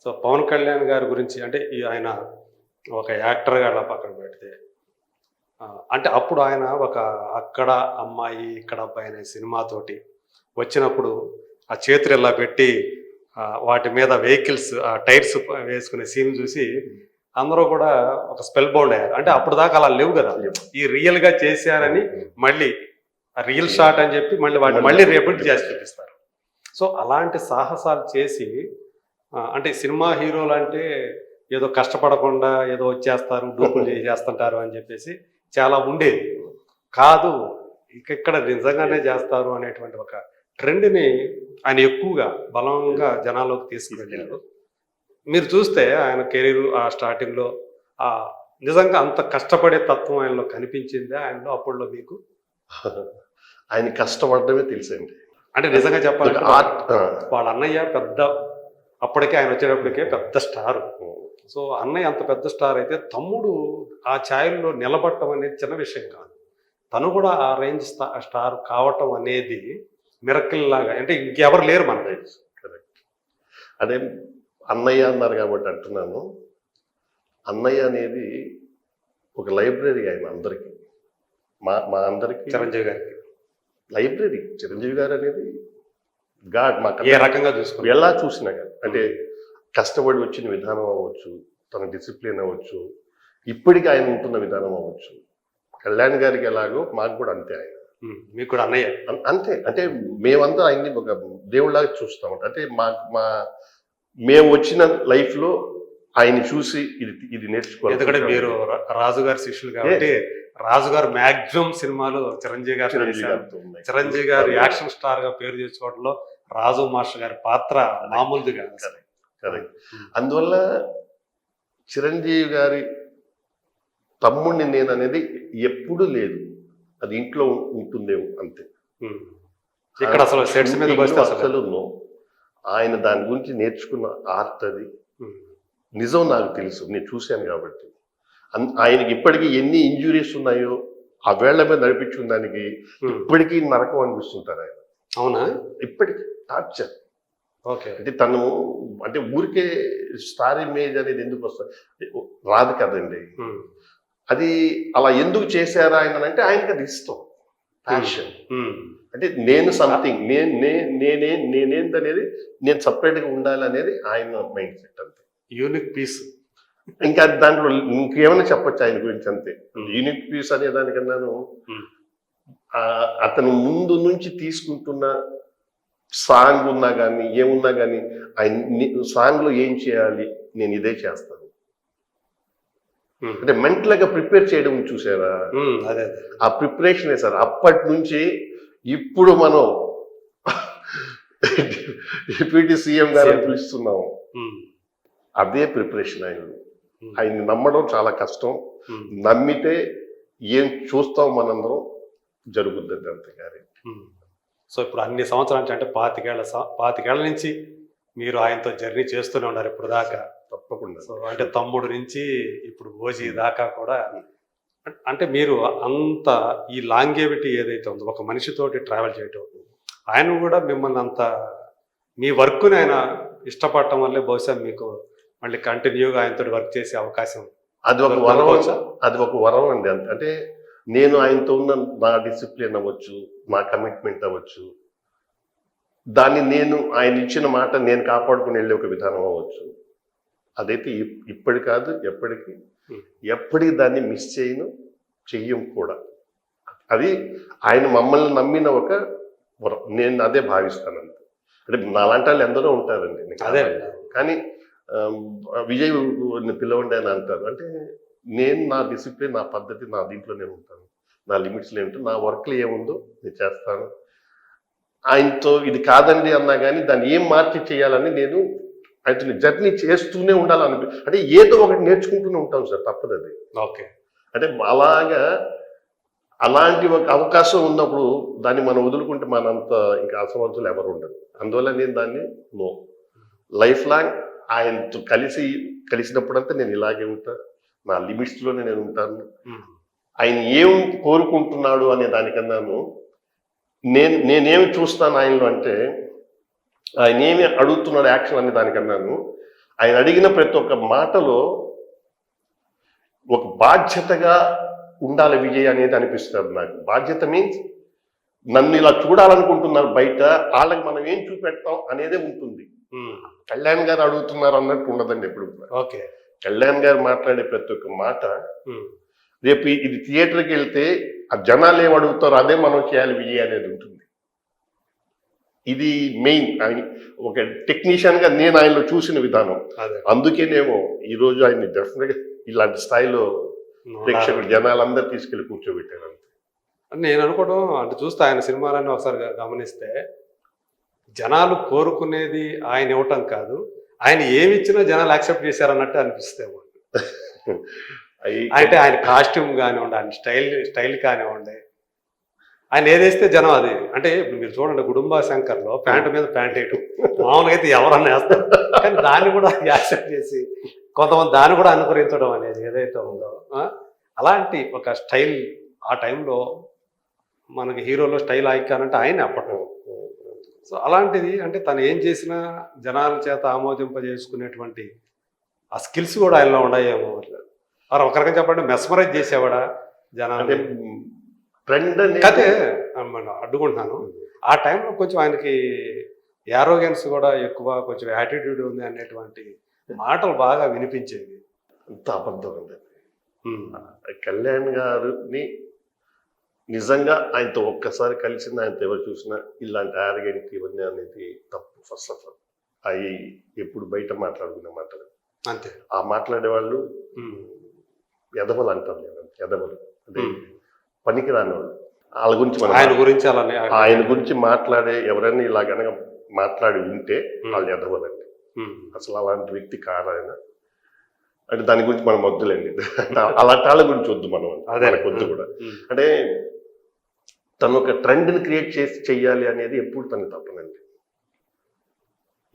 So Pawan Kalyan గారి గురించి అంటే ఆయన ఒక యాక్టర్గా అలా పక్కన పెడితే అంటే అప్పుడు ఆయన ఒక అక్కడ అమ్మాయి ఇక్కడ అబ్బాయి అనే సినిమాతోటి వచ్చినప్పుడు ఆ చేతులు ఇలా పెట్టి వాటి మీద వెహికల్స్ టైర్స్ వేసుకునే సీన్ చూసి అందరూ కూడా ఒక స్పెల్ బౌండ్ అయ్యారు. అంటే అప్పుడు దాకా అలా లేవు కదా, ఈ రియల్గా చేశారని మళ్ళీ రియల్ షాట్ అని చెప్పి వాటిని మళ్ళీ రిపీట్ చేసి చూపిస్తారు. సో అలాంటి సాహసాలు చేసి అంటే సినిమా హీరోలు అంటే ఏదో కష్టపడకుండా ఏదో వచ్చేస్తారు డూపులు చేస్తుంటారు అని చెప్పేసి చాలా ఉండేది కాదు, ఇక్కడ నిజంగానే చేస్తారు అనేటువంటి ఒక ట్రెండ్ని ఆయన ఎక్కువగా బలంగా జనాల్లోకి తీసుకువెళ్ళారు. మీరు చూస్తే ఆయన కెరీర్ ఆ స్టార్టింగ్లో నిజంగా అంత కష్టపడే తత్వం ఆయనలో కనిపించిందే ఆయనలో అప్పుడులో మీకు? ఆయన కష్టపడమే తెలుసండి. అంటే నిజంగా చెప్పాలంటే వాళ్ళ అన్నయ్య పెద్ద, అప్పటికే ఆయన వచ్చేటప్పటికే పెద్ద స్టార్. సో అన్నయ్య అంత పెద్ద స్టార్ అయితే తమ్ముడు ఆ ఛాయల్లో నిలబడటం అనేది చిన్న విషయం కాదు. తను కూడా ఆ రేంజ్ స్టార్ కావటం అనేది మిరకిల్ లాగా, అంటే ఇంకెవరు లేరు మన రేంజ్. కరెక్ట్. అదే అన్నయ్య అన్నారు కాబట్టి అంటున్నాను. అన్నయ్య అనేది ఒక లైబ్రరీ ఆయన అందరికీ, మా అందరికీ. చిరంజీవి గారికి లైబ్రరీ. చిరంజీవి గారు అనేది గాడ్. మాకు ఏ రకంగా చూసుకుని ఎలా చూసినా కానీ, అంటే కష్టపడి వచ్చిన విధానం అవ్వచ్చు, తన డిసిప్లిన్ అవ్వచ్చు, ఇప్పటికీ ఆయన ఉంటున్న విధానం అవ్వచ్చు. కళ్యాణ్ గారికి ఎలాగో మాకు కూడా అంతే. ఆయన మీకు కూడా అన్నయ్య అంతే. అంటే మేమంతా ఆయన్ని ఒక దేవుళ్ళలాగా చూస్తాం. అంటే మేము వచ్చిన లైఫ్లో ఆయన్ని చూసి ఇది నేర్చుకోవాలి. ఎందుకంటే మీరు రాజుగారి శిష్యులు కాబట్టి రాజుగారు మ్యాక్సిమం సినిమాలు చిరంజీవి గారు యాక్షన్ స్టార్ గా పేరు తెచ్చుకోవడంలో రాజు మాస్టర్ గారి పాత్ర మామూలుది కాదు. కరెక్ట్. అందువల్ల చిరంజీవి గారి తమ్ముడిని నేను అనేది ఎప్పుడూ లేదు, అది ఇంట్లో ఉంటుందేమో అంతే. ఇక్కడ అసలు సెట్స్ మీద అసలు ఆయన దాని గురించి నేర్చుకున్న ఆర్ట్ అది నిజం. నాకు తెలుసు, నేను చూశాను కాబట్టి. ఆయనకి ఇప్పటికీ ఎన్ని ఇంజురీస్ ఉన్నాయో ఆ వేళ్ల మీద నడిపించుకున్న దానికి ఇప్పటికీ నరకం అనిపిస్తుంటారు ఆయన. అవునా? ఇప్పటికీ టార్చర్. ఓకే. అంటే తను అంటే ఊరికే స్టార్ ఇమేజ్ అనేది ఎందుకు వస్తుంది రాదు కదండి. అది అలా ఎందుకు చేశారు ఆయన అంటే ఆయనకి అది ఇష్టం, ప్యాషన్. అంటే నేను సంథింగ్ నేనేందనేది నేను సపరేట్గా ఉండాలి అనేది ఆయన మైండ్ సెట్. అంతే. Unique piece. ఇంకా దాంట్లో ఇంకేమైనా చెప్పచ్చు ఆయన గురించి, అంతే. యూనిక్ పీస్ అనే దానికన్నాను అతను ముందు నుంచి తీసుకుంటున్న సాంగ్ ఉన్నా కానీ ఏమున్నా కానీ ఆయన సాంగ్లో ఏం చేయాలి, నేను ఇదే చేస్తాను. అంటే మెంటల్గా ప్రిపేర్ చేయడం చూసారా, ఆ ప్రిపరేషనే సార్. అప్పటి నుంచి ఇప్పుడు మనం డిప్యూటీ సీఎం గారు పిలుస్తున్నాము, అదే ప్రిపరేషన్. ఆయన్ని నమ్మడం చాలా కష్టం. నమ్మితే ఏం చూస్తాం మనందరం జరుగుద్ది అంతే గారి. సో ఇప్పుడు అన్ని సంవత్సరాల అంటే 25 నుంచి మీరు ఆయనతో జర్నీ చేస్తూనే ఉన్నారు ఇప్పుడు దాకా. తప్పకుండా. సో అంటే తమ్ముడు నుంచి ఇప్పుడు ఓజీ దాకా కూడా, అంటే మీరు అంత ఈ లాంగేవిటీ ఏదైతే ఉందో ఒక మనిషితోటి ట్రావెల్ చేయటం, ఆయన కూడా మిమ్మల్ని అంత మీ వర్క్ని ఆయన ఇష్టపడటం వల్లే బహుశా మీకు మళ్ళీ కంటిన్యూగా ఆయనతో వర్క్ చేసే అవకాశం. అది ఒక వరం. అది ఒక వరం అండి. అంటే నేను ఆయనతో ఉన్న నా డిసిప్లిన్ అవ్వచ్చు, నా కమిట్మెంట్ అవ్వచ్చు, దాన్ని ఆయన ఇచ్చిన మాట నేను కాపాడుకుని వెళ్ళే ఒక విధానం అవ్వచ్చు, అదైతే ఇప్పటి కాదు ఎప్పటికీ దాన్ని మిస్ చెయ్యం కూడా. అది ఆయన మమ్మల్ని నమ్మిన ఒక వరం. నేను అదే భావిస్తాను అంతే. అంటే నాలాంటి వాళ్ళు ఎందరో ఉంటారండి. అదే కానీ విజయ్ పిలవండి అని అంటారు. అంటే నేను నా డిసిప్లిన్, నా పద్ధతి, నా దీంట్లో నేను ఉంటాను. నా లిమిట్స్లో ఏమిటో, నా వర్క్లో ఏముందో నేను చేస్తాను. ఆయనతో ఇది కాదండి అన్నా కానీ దాన్ని ఏం మార్చి చేయాలని నేను ఆయనతో జర్నీ చేస్తూనే ఉండాలని, అంటే ఏదో ఒకటి నేర్చుకుంటూనే ఉంటాం సార్, తప్పదు అది. ఓకే. అంటే అలాంటి ఒక అవకాశం ఉన్నప్పుడు దాన్ని మనం వదులుకుంటే మనంత ఇంకా అసమర్థులు ఎవరు ఉండరు. అందువల్ల నేను దాన్ని లైఫ్ లాంగ్ ఆయనతో కలిసినప్పుడంతా నేను ఇలాగే ఉంటాను, నా లిమిట్స్లోనే నేను ఉంటాను. ఆయన ఏం కోరుకుంటున్నాడు అనే దానికన్నాను నేనేమి చూస్తాను ఆయనలో అంటే, ఆయన ఏమి అడుగుతున్నాడు యాక్షన్ అనే దానికన్నాను ఆయన అడిగిన ప్రతి ఒక్క మాటలో ఒక బాధ్యతగా ఉండాలి విజయ్ అనేది అనిపిస్తుంది నాకు. బాధ్యత మీన్స్ నన్ను ఇలా చూడాలనుకుంటున్నారు బయట, వాళ్ళకి మనం ఏం చూపెడతాం అనేదే ఉంటుంది. కళ్యాణ్ గారు అడుగుతున్నారు అన్నట్టు ఉండదండి ఎప్పుడు. ఓకే. కళ్యాణ్ గారు మాట్లాడే ప్రతి ఒక్క మాట రేపు ఇది థియేటర్కి వెళ్తే ఆ జనాలు ఏం అడుగుతారో అదే మనం చేయాలి విజయ్ అనేది ఉంటుంది. ఇది మెయిన్. ఒక టెక్నీషియన్ గా నేను ఆయనలో చూసిన విధానం. అందుకేనేమో ఈ రోజు ఆయన్ని డెఫినెట్ గా ఇలాంటి స్థాయిలో ప్రేక్షకులు జనాలందరూ తీసుకెళ్లి కూర్చోబెట్టారు. నేను అనుకోవడం అంటే చూస్తే ఆయన సినిమాలన్నీ ఒకసారి గమనిస్తే జనాలు కోరుకునేది ఆయన ఇవ్వటం కాదు, ఆయన ఏమి ఇచ్చినా జనాలు యాక్సెప్ట్ చేశారన్నట్టు అనిపిస్తాయి. అంటే ఆయన కాస్ట్యూమ్ కానివ్వండి, ఆయన స్టైల్ కానివ్వండి, ఆయన ఏదేస్తే జనం అది. అంటే ఇప్పుడు మీరు చూడండి గుడుంబా శంకర్లో ప్యాంటు మీద ప్యాంట్ వేయటం మామూలుగా అయితే ఎవరన్నా వేస్తారు, కానీ దాన్ని కూడా యాక్సెప్ట్ చేసి కొంతమంది దాన్ని కూడా అనుకరించడం అనేది ఏదైతే ఉందో అలాంటి ఒక స్టైల్ ఆ టైంలో మనకి హీరోలో స్టైల్ ఐకాన్ అంటే ఆయన అప్పట్లో. సో అలాంటిది అంటే తను ఏం చేసినా జనాల చేత ఆమోదింపజేసుకునేటువంటి ఆ స్కిల్స్ కూడా ఆయనలో ఉన్నాయేమో. మరి ఒక రకంగా చెప్పండి మెస్మరైజ్ చేసేవాడా జనాలు? కదే మనం అడ్డుకుంటున్నాను. ఆ టైంలో కొంచెం ఆయనకి యారోగెన్స్ కూడా ఎక్కువ, కొంచెం యాటిట్యూడ్ ఉంది అనేటువంటి మాటలు బాగా వినిపించేవి. అంత అబద్ధం అండి. కళ్యాణ్ గారిని నిజంగా ఆయనతో ఒక్కసారి కలిసింది, ఆయనతో ఎవరు చూసినా ఇలాంటి ఆర్గెంట్ ఇవన్నీ అనేది తప్పు. ఫస్ట్ ఆఫ్ ఆల్ అవి ఎప్పుడు బయట మాట్లాడుకునే మాటలు అంతే. ఆ మాట్లాడే వాళ్ళు ఎదవలు అంటారు. ఎదవలు అంటే పనికి రాని వాళ్ళు. వాళ్ళ గురించి ఆయన గురించి మాట్లాడే ఎవరైనా ఇలా కనుక మాట్లాడి ఉంటే వాళ్ళు ఎదవలండి. అసలు అలాంటి వ్యక్తి కాదు ఆయన. అంటే దాని గురించి మనం వద్దులేండి, అలాంటి వాళ్ళ గురించి వద్దు మనం, మనకు వద్దు కూడా. అంటే తను ఒక ట్రెండ్ని క్రియేట్ చేసి చెయ్యాలి అనేది ఎప్పుడు తను తప్పనండి.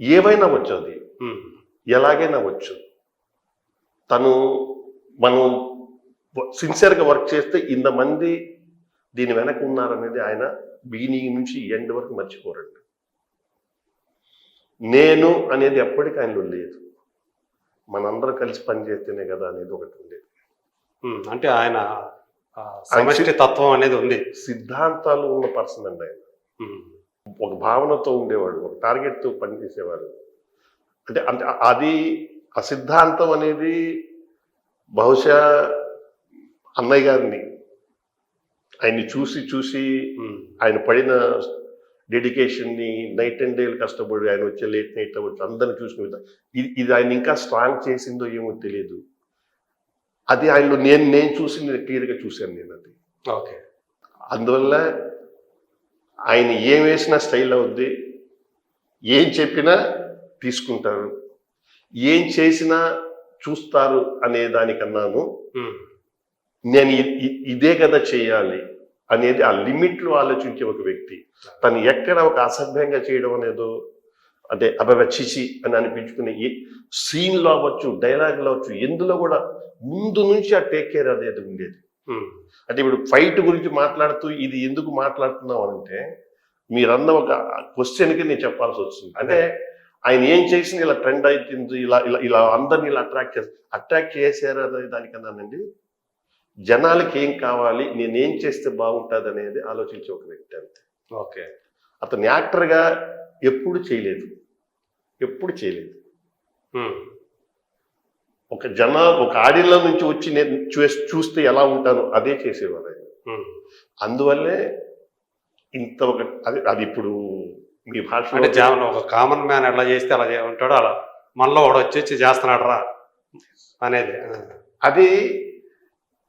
ఏవైనా వచ్చు, అది ఎలాగైనా వచ్చు. మనం సిన్సియర్గా వర్క్ చేస్తే ఇంతమంది దీని వెనక ఉన్నారనేది ఆయన బిగినింగ్ నుంచి ఎండ్ వరకు మర్చిపోరండి. నేను అనేది ఎప్పటికీ ఆయనలో లేదు. మనందరం కలిసి పనిచేస్తేనే కదా అనేది ఒకటి ఉండేది. అంటే ఆయన సమష్టి తత్వం అనేది ఉంది, సిద్ధాంతాలు ఉన్న పర్సన్ అండి ఆయన. ఒక భావనతో ఉండేవాడు, ఒక టార్గెట్తో పనిచేసేవాడు. అంటే అంటే అది ఆ సిద్ధాంతం అనేది బహుశా అన్నయ్య గారిని ఆయన్ని చూసి ఆయన పడిన డెడికేషన్ని, నైట్ అండ్ డేలు కష్టపడి ఆయన వచ్చే లేట్ నైట్ అవ్వచ్చు అందరిని చూసిన విధానం ఇది ఆయన ఇంకా స్ట్రాంగ్ చేసిందో ఏమో తెలియదు. అది ఆయనలో నేను చూసింది క్లియర్గా చూశాను నేను అది. ఓకే. అందువల్ల ఆయన ఏం వేసినా స్టైల్ అవుద్ది, ఏం చెప్పినా తీసుకుంటారు, ఏం చేసినా చూస్తారు అనే దానికన్నాను నేను ఇదే కదా చేయాలి అనేది ఆ లిమిట్లో ఆలోచించే ఒక వ్యక్తి. తను ఎక్కడ ఒక అసభ్యంగా చేయడం అనేదో, అంటే అభవచ్చిచి అని అనిపించుకునే సీన్లో అవ్వచ్చు, డైలాగ్లో అవ్వచ్చు, ఎందులో కూడా ముందు నుంచి ఆ టేక్ కేర్ అనేది ఉండేది. అంటే ఇప్పుడు ఫైట్ గురించి మాట్లాడుతూ ఇది ఎందుకు మాట్లాడుతున్నాం అంటే మీరన్న ఒక క్వశ్చన్కి నేను చెప్పాల్సి వస్తుంది. అంటే ఆయన ఏం చేసినా ఇలా ట్రెండ్ అవుతుంది, ఇలా ఇలా ఇలా అందరినీ ఇలా అట్రాక్ట్ చేశారు అనే దానికన్నానండి. జనాలకి ఏం కావాలి, నేనేం చేస్తే బాగుంటుంది అనేది ఆలోచించే ఒక వ్యక్తి అంతే. ఓకే. అతను యాక్టర్గా ఎప్పుడు చేయలేదు. ఒక ఆడియన్లో నుంచి వచ్చి నేను చూస్తే ఎలా ఉంటాను అదే చేసేవారు ఆయన. అందువల్లే ఇంత ఒక అది ఇప్పుడు మీ భాష అంటే ఒక కామన్ మ్యాన్ ఎట్లా చేస్తే అలా ఉంటాడో అలా మనలో వాడు వచ్చి చేస్తున్నాడు రా అనేది.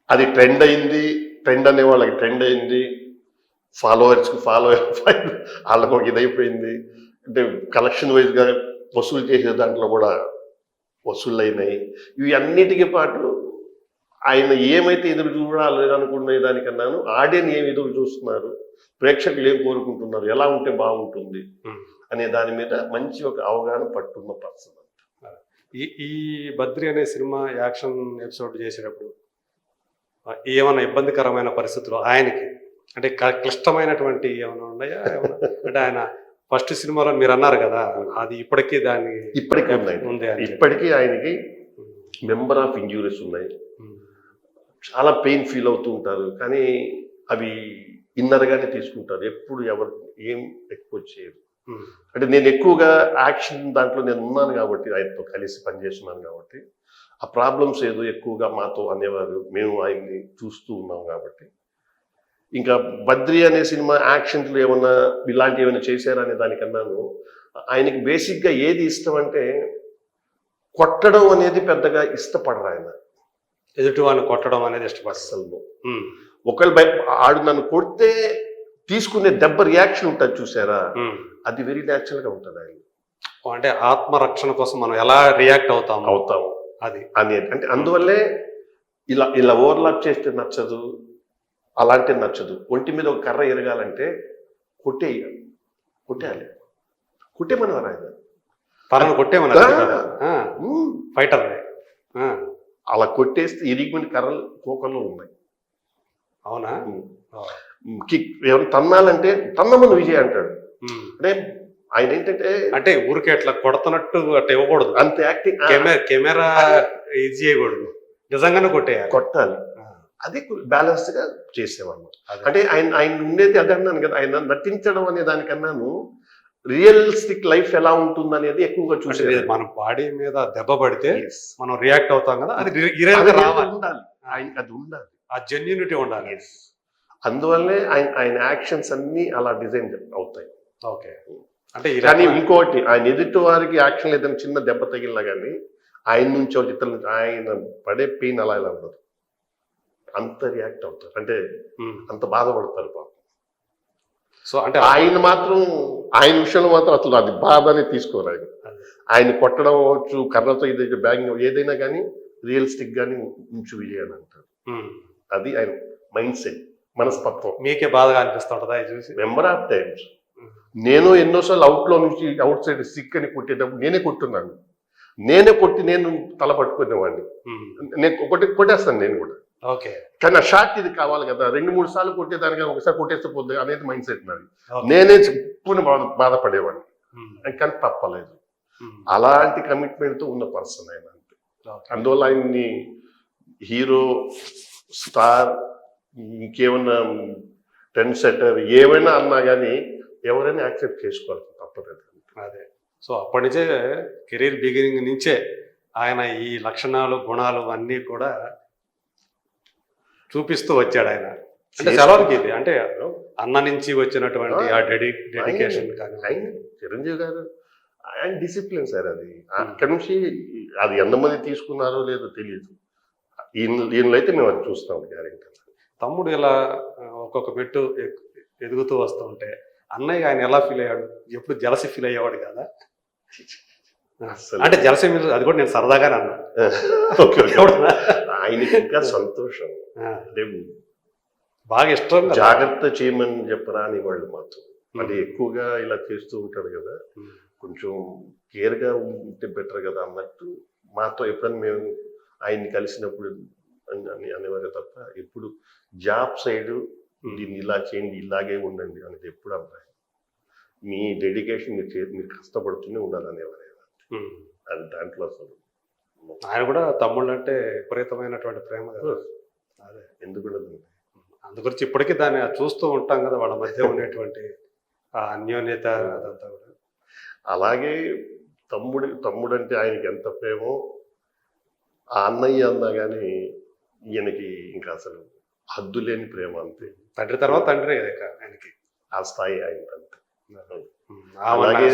అది ట్రెండ్ అయింది. ట్రెండ్ అనే వాళ్ళకి ట్రెండ్ అయింది, ఫాలోవర్స్కి వాళ్ళకు ఒక ఇదైపోయింది. అంటే కలెక్షన్ వైజ్గా వసూలు చేసే దాంట్లో కూడా వసూళ్ళు అయినాయి. ఇవి అన్నిటికీ పాటు ఆయన ఏమైతే ఎదురు చూడాలి అనుకునే దానికన్నాను ఆడియన్ ఏమి ఎదురు చూస్తున్నారు, ప్రేక్షకులు ఏం కోరుకుంటున్నారు, ఎలా ఉంటే బాగుంటుంది అనే దాని మీద మంచి ఒక అవగాహన పట్టున్న పర్సన్. ఈ బద్రి అనే సినిమా యాక్షన్ ఎపిసోడ్ చేసేటప్పుడు ఏమైనా ఇబ్బందికరమైన పరిస్థితులు ఆయనకి, అంటే క్లిష్టమైనటువంటి ఏమైనా ఉన్నాయా? అంటే ఆయన ఫస్ట్ సినిమాలో మీరు అన్నారు కదా, అది ఇప్పటికీ దాన్ని ఇప్పటికీ ఉన్నాయి. ఉంది అని చెప్పి. ఇప్పటికీ ఆయనకి మెంబర్ ఆఫ్ ఇంజ్యూరీస్ ఉన్నాయి. చాలా పెయిన్ ఫీల్ అవుతూ ఉంటారు, కానీ అవి ఇన్నర్గానే తీసుకుంటారు. ఎప్పుడు ఎవరు ఏం ఎక్కువ చేయరు. అంటే నేను ఎక్కువగా యాక్షన్ దాంట్లో నేను ఉన్నాను కాబట్టి, ఆయనతో కలిసి పనిచేస్తున్నాను కాబట్టి, ఆ ప్రాబ్లమ్స్ ఏదో ఎక్కువగా మాతో అనేవారు. మేము ఆయన్ని చూస్తూ ఉన్నాం కాబట్టి. ఇంకా బద్రి అనే సినిమా యాక్షన్లు ఏమన్నా ఇలాంటివి ఏమైనా చేశారా అనే దానికన్నాను, ఆయనకి బేసిక్గా ఏది ఇష్టం అంటే కొట్టడం అనేది పెద్దగా ఇష్టపడరు ఆయన. ఎదుటి వాళ్ళని కొట్టడం అనేది ఇష్టపడతారు. అసలు ఒకళ్ళు ఆడు నన్ను కొడితే తీసుకునే దెబ్బ రియాక్షన్ ఉంటుంది చూసారా, అది వెరీ న్యాచురల్ గా ఉంటుంది ఆయన. అంటే ఆత్మరక్షణ కోసం మనం ఎలా రియాక్ట్ అవుతాము అది అనేది. అంటే అందువల్లే ఇలా ఇలా ఓవర్లాప్ చేస్తే నచ్చదు, అలాంటి నచ్చదు. ఒంటి మీద ఒక కర్ర ఎరగాలంటే కొట్టేయాలి. కొట్టేమన్నారు ఆయన. తనను కొట్టేమన్నారు ఫైటర్. అలా కొట్టేస్తే ఇరిగిపోయిన కర్రలు కోకల్లో ఉన్నాయి. అవునా? ఎవరు తన్నాలంటే తన్నమని విజయ్ అంటాడు. అంటే ఆయన ఏంటంటే అంటే ఊరికే అట్లా కొడుతున్నట్టు అట్లా ఇవ్వకూడదు, అంత యాక్టింగ్. కెమెరా ఇది చేయకూడదు, నిజంగానే కొట్టాలి. అది బ్యాలెన్స్ గా చేసేవాళ్ళు. అంటే ఆయన ఉండేది అదే అన్నాను కదా, ఆయన నటించడం అనే దానికన్నాను రియలిస్టిక్ లైఫ్ ఎలా ఉంటుంది అనేది ఎక్కువగా చూసేది. మన బాడీ మీద దెబ్బ పడితే మనం రియాక్ట్ అవుతాం కదా, అది ఉండాలి. ఆయనకి అది ఉండాలి, ఆ జెన్యూనిటీ ఉండాలి. అందువల్లనే ఆయన యాక్షన్స్ అన్ని అలా డిజైన్ అవుతాయి. ఓకే. అంటే కానీ ఇంకోటి, ఆయన ఎదుటి వారికి యాక్షన్ ఏదైనా చిన్న దెబ్బ తగిలినా కానీ ఆయన నుంచి ఇతరుల నుంచి ఆయన పడే పెయిన్ అలా ఇలా ఉండదు, అంత రియాక్ట్ అవుతారు. అంటే అంత బాధపడతారు పాపం. సో అంటే ఆయన మాత్రం ఆయన విషయంలో మాత్రం అసలు అది బాధనే తీసుకోరు. ఆయన కొట్టడం అవ్వచ్చు, కర్రతో ఇది బ్యాంగ్ ఏదైనా కానీ రియలిస్టిక్ గానీ ఉంచు విజయ్ అని అంటారు. అది ఆయన మైండ్ సెట్, మనస్తత్వం. మీకే బాధగా అనిపిస్తుంటదా చూసి? మెంబర్ ఆఫ్ టైమ్స్ నేను ఎన్నోసార్లు అవుట్లో నుంచి అవుట్ సైడ్ సిక్ అని కొట్టేటప్పుడు నేనే కొట్టున్నాను. నేనే కొట్టి నేను తల పట్టుకునేవాడిని. నేను కొట్టేస్తాను నేను కూడా. ఓకే. కానీ ఆ షాట్ ఇది కావాలి కదా, 2-3 సార్లు కొట్టేదానిగా ఒకసారి కొట్టేస్తే పోద్ది అనేది మైండ్ సెట్ నాది. నేనే చెప్పుకుని బాధపడేవాడిని, కానీ తప్పలేదు. అలాంటి కమిట్మెంట్ తో ఉన్న పర్సన్ ఆయన. అంతే. అందువల్ల ఆయన్ని హీరో, స్టార్, ఇంకేమన్నా ట్రెండ్ సెటర్ ఏమైనా అన్నా కానీ ఎవరైనా యాక్సెప్ట్ చేసుకోవాలి, తప్పలేదు. అదే. సో అప్పటి నుంచే కెరీర్ బిగినింగ్ నుంచే ఆయన ఈ లక్షణాలు, గుణాలు అన్నీ కూడా చూపిస్తూ వచ్చాడు ఆయన. అంటే సెలవులకి ఇది అంటే అన్న నుంచి వచ్చినటువంటి ఆ డెడికేషన్. కానీ చిరంజీవి గారు ఆయన డిసిప్లిన్ సార్. అది అక్కడి నుంచి అది ఎంతమంది తీసుకున్నారో లేదో తెలియదు. ఈయనలో అయితే మేము అది చూస్తాం గ్యారెంటీ. తమ్ముడు ఇలా ఒక్కొక్క మెట్టు ఎదుగుతూ వస్తుంటే అన్నయ్య ఆయన ఎలా ఫీల్ అయ్యాడు? ఎప్పుడు జలసి ఫీల్ అయ్యేవాడు కదా? అంటే జలసి మీద అది కూడా నేను సరదాగానే అన్నా. ఆయనకి ఇంకా సంతోషం, బాగా ఇష్టం. జాగ్రత్త చేయమని చెప్పరా అని వాళ్ళు మాత్రం అది ఎక్కువగా ఇలా చేస్తూ ఉంటాడు కదా, కొంచెం కేర్గా ఉంటే బెటర్ కదా అన్నట్టు మాతో ఎప్పుడైనా మేము ఆయన్ని కలిసినప్పుడు అనేవారు తప్ప ఎప్పుడు జాబ్ సైడ్ దీన్ని ఇలా చేయండి, ఇలాగే ఉండండి అనేది ఎప్పుడు అన్నారు. మీ డెడికేషన్ మీరు కష్టపడుతూనే ఉండాలి అనేవారు. అది దాంట్లో అసలు ఆయన కూడా తమ్ముళ్ళు అంటే విపరీతమైనటువంటి ప్రేమ కదా. అదే ఎందుకు అందు గురించి ఇప్పటికీ దాన్ని చూస్తూ ఉంటాం కదా, వాళ్ళ మధ్య ఉండేటువంటి ఆ అన్యోన్యత అదంతా కూడా. అలాగే తమ్ముడు అంటే ఆయనకి ఎంత ప్రేమో, ఆ అన్నయ్య అన్నా కానీ ఈయనకి ఇంకా అసలు హద్దు లేని ప్రేమ. అంతే. తండ్రి తర్వాత తండ్రి ఆయనకి ఆ స్థాయి ఆయన. అలాగే